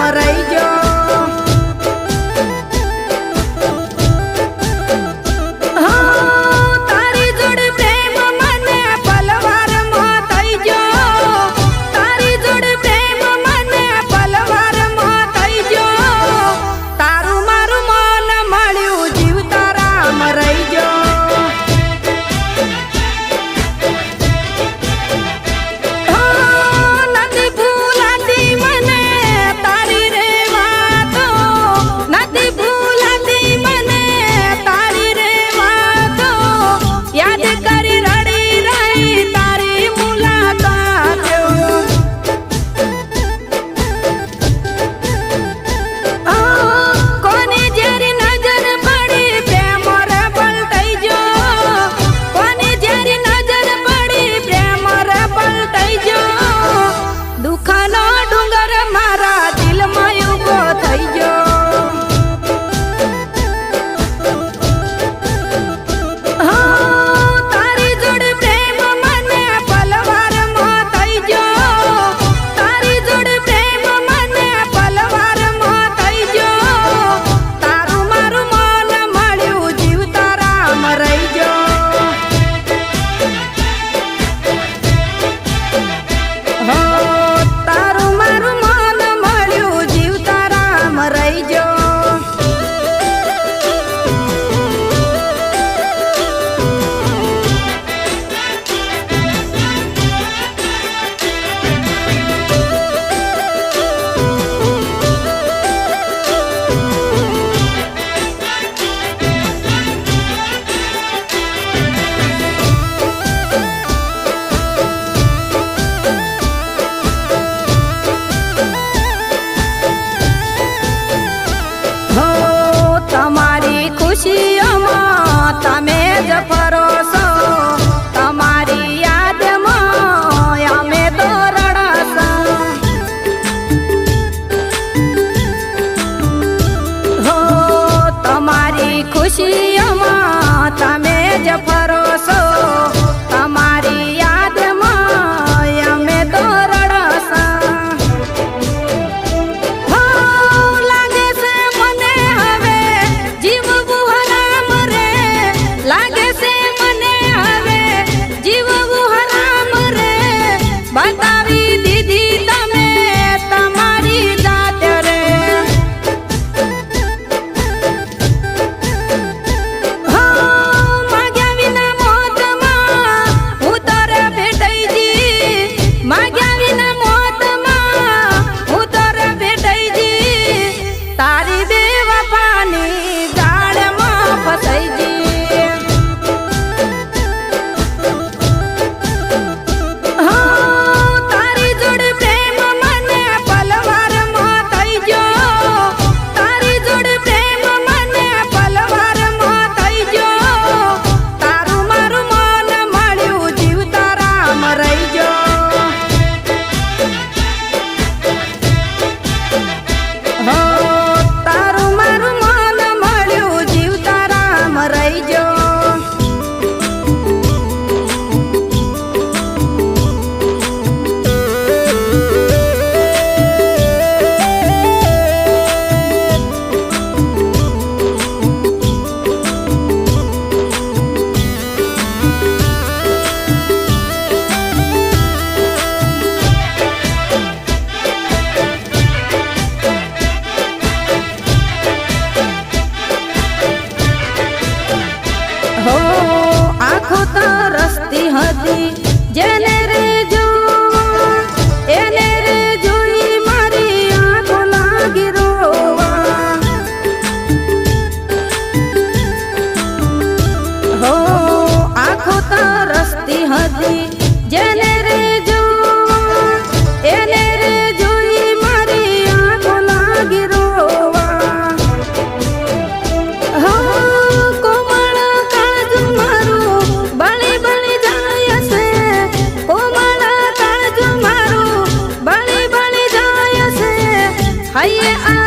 રહીજો તમે જ પરોસો તમારી યાદમાં અમે તો રડસ હો તમારી ખુશીઓમાં તમે જ પરોસો તમારી યાદમાં અમે તો રડસ લાગે છે મને હવે જીવવું હરામ રે લાગે છે મને હવે જીવવું હરામ રે બતાવી દીધી તમે તમારી જાત રે માગ્યા વિના મોતમાં હું તો રે ભેટાઈ જી માગ્યા વિના મોતમાં હું તો રે ભેટાઈ જી તારી બેવફાની જાળમાં ફસાઈ જી આંખો તરસતી હતી જેને રે જોવા એને રે જોઈ મારી આંખો લાગી રોવા હો આંખો તરસતી હતી જેને રે જોવા એને રે જોઈ મારી આંખો લાગી રોવા હૈયે